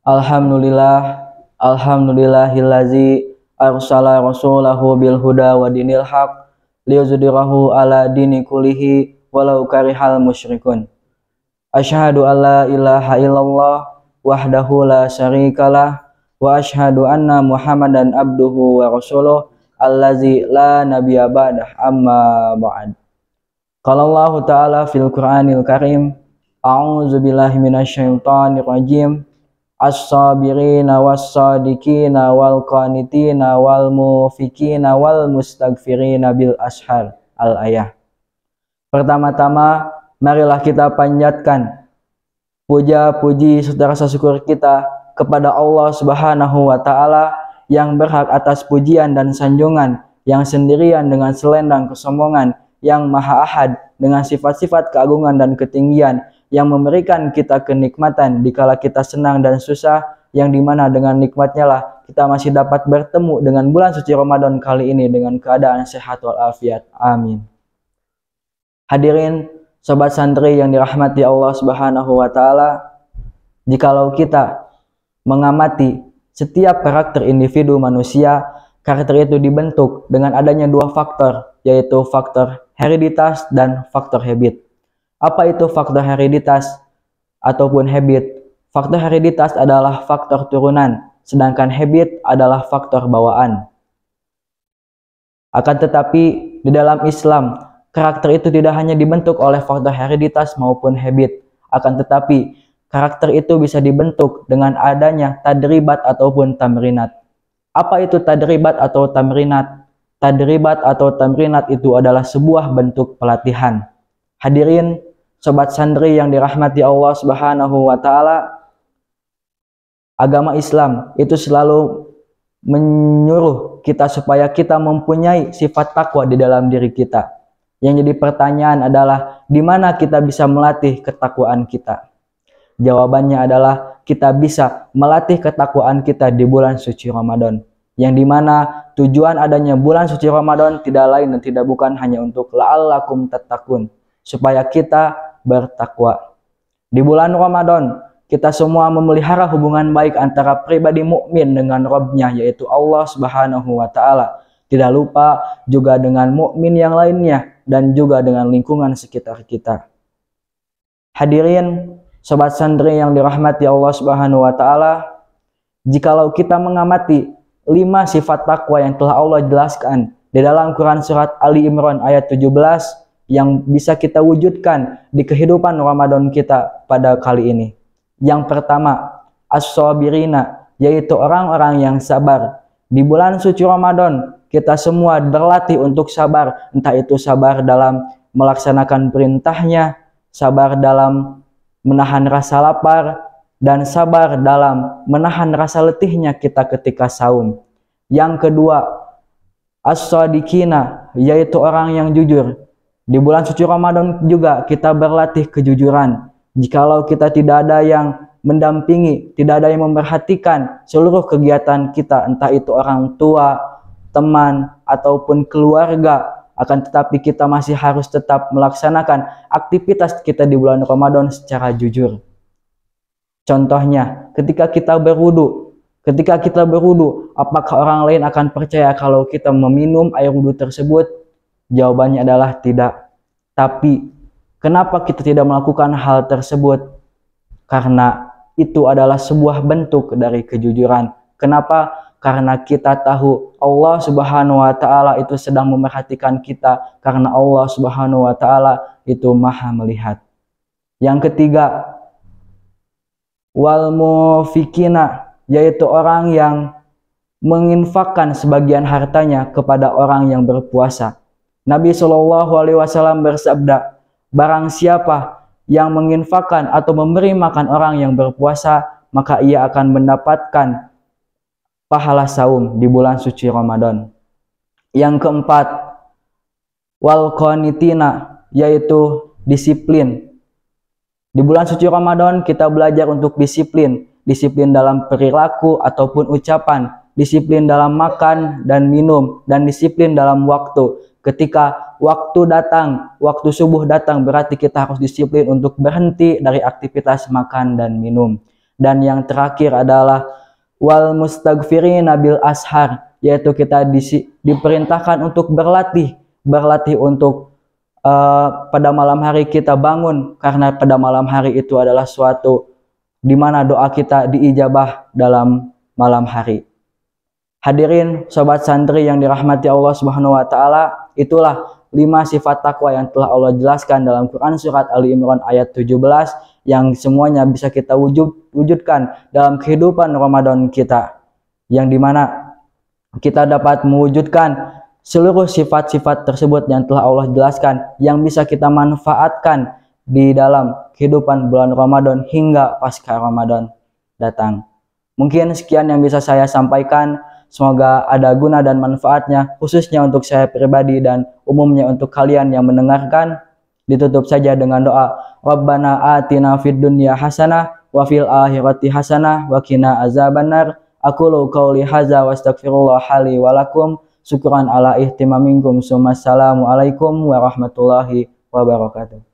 Alhamdulillah, alhamdulillahillazi arsala rasulahu bil huda wa dinil haq liyuzhirahu ala dini kullihi walau karihal musyrikun. Asyhadu alla ilaha illallah wahdahu la syarikalah wa asyhadu anna Muhammadan abduhu wa rasuluh allazi la nabiyya ba'dah, amma ba'd. Qala Allah ta'ala fil Qur'anil Karim, a'udzu billahi minasyaitonir rajim. As-sabirina was-sadiqina wal qanitina wal mufikina wal mustaghfirina bil ashar. Al-ayah. Pertama-tama marilah kita panjatkan puja-puji serta rasa syukur kita kepada Allah Subhanahu wa taala yang berhak atas pujian dan sanjungan, yang sendirian dengan selendang kesombongan, yang maha ahad dengan sifat-sifat keagungan dan ketinggian, yang memberikan kita kenikmatan dikala kita senang dan susah, yang dimana dengan nikmatnya lah kita masih dapat bertemu dengan bulan suci Ramadan kali ini dengan keadaan sehat walafiat. Amin. Hadirin sobat santri yang dirahmati Allah Subhanahu wa taala, jikalau kita mengamati setiap karakter individu manusia, karakter itu dibentuk dengan adanya dua faktor, yaitu faktor hereditas dan faktor habit. Apa itu faktor hereditas ataupun habit? Faktor hereditas adalah faktor turunan, sedangkan habit adalah faktor bawaan. Akan tetapi di dalam Islam, karakter itu tidak hanya dibentuk oleh faktor hereditas maupun habit. Akan tetapi karakter itu bisa dibentuk dengan adanya tadribat ataupun tamrinat. Apa itu tadribat atau tamrinat? Tadribat atau tamrinat itu adalah sebuah bentuk pelatihan. Hadirin sobat santri yang dirahmati Allah Subhanahu wa taala, agama Islam itu selalu menyuruh kita supaya kita mempunyai sifat takwa di dalam diri kita. Yang jadi pertanyaan adalah di mana kita bisa melatih ketakwaan kita? Jawabannya adalah kita bisa melatih ketakwaan kita di bulan suci Ramadan. Yang dimana tujuan adanya bulan suci Ramadan tidak lain dan tidak bukan hanya untuk la'allakum tattaqun, supaya kita bertakwa. Di bulan Ramadan kita semua memelihara hubungan baik antara pribadi mukmin dengan Rabb-nya, yaitu Allah Subhanahu wa taala. Tidak lupa juga dengan mukmin yang lainnya dan juga dengan lingkungan sekitar kita. Hadirin sobat santri yang dirahmati Allah Subhanahu wa taala, jikalau kita mengamati 5 sifat takwa yang telah Allah jelaskan di dalam Quran surat Ali Imran ayat 17 yang bisa kita wujudkan di kehidupan Ramadan kita pada kali ini. Yang pertama, as-sabirina, yaitu orang-orang yang sabar. Di bulan suci Ramadan, kita semua berlatih untuk sabar, entah itu sabar dalam melaksanakan perintahnya, sabar dalam menahan rasa lapar, dan sabar dalam menahan rasa letihnya kita ketika saum. Yang kedua, as-sadiqina, yaitu orang yang jujur. Di bulan suci Ramadan juga kita berlatih kejujuran. Jikalau kita tidak ada yang mendampingi, tidak ada yang memperhatikan seluruh kegiatan kita, entah itu orang tua, teman, ataupun keluarga, akan tetapi kita masih harus tetap melaksanakan aktivitas kita di bulan Ramadan secara jujur. Contohnya, ketika kita berwudu, apakah orang lain akan percaya kalau kita meminum air wudu tersebut? Jawabannya adalah tidak. Tapi kenapa kita tidak melakukan hal tersebut? Karena itu adalah sebuah bentuk dari kejujuran. Kenapa? Karena kita tahu Allah Subhanahu wa taala itu sedang memerhatikan kita, karena Allah Subhanahu wa taala itu Maha melihat. Yang ketiga, wal mufikina, yaitu orang yang menginfakkan sebagian hartanya kepada orang yang berpuasa. Nabi Shallallahu alaihi wasallam bersabda, barang siapa yang menginfakkan atau memberi makan orang yang berpuasa, maka ia akan mendapatkan pahala saum di bulan suci Ramadan. Yang keempat, wal qanitina, yaitu disiplin. Di bulan suci Ramadan kita belajar untuk disiplin dalam perilaku ataupun ucapan, disiplin dalam makan dan minum, dan disiplin dalam waktu. Ketika waktu datang, waktu subuh datang, berarti kita harus disiplin untuk berhenti dari aktivitas makan dan minum. Dan yang terakhir adalah wal mustaghfirina bil ashar, yaitu kita diperintahkan untuk berlatih untuk pada malam hari kita bangun, karena pada malam hari itu adalah suatu di mana doa kita diijabah dalam malam hari. Hadirin sobat santri yang dirahmati Allah Subhanahu wa taala, itulah 5 sifat takwa yang telah Allah jelaskan dalam Quran surat Ali Imran ayat 17 yang semuanya bisa kita wujudkan dalam kehidupan Ramadan kita, yang dimana kita dapat mewujudkan seluruh sifat-sifat tersebut yang telah Allah jelaskan, yang bisa kita manfaatkan di dalam kehidupan bulan Ramadan hingga pasca Ramadan datang. Mungkin sekian yang bisa saya sampaikan. Semoga ada guna dan manfaatnya, khususnya untuk saya pribadi dan umumnya untuk kalian yang mendengarkan. Ditutup saja dengan doa, Rabbana atina fid dunya hasanah wa fil akhirati hasanah wa qina azabannar. Aqulu qauli hadza wa astaghfirullah li wa lakum. Syukran ala ihtimaminkum. Assalamualaikum warahmatullahi wabarakatuh.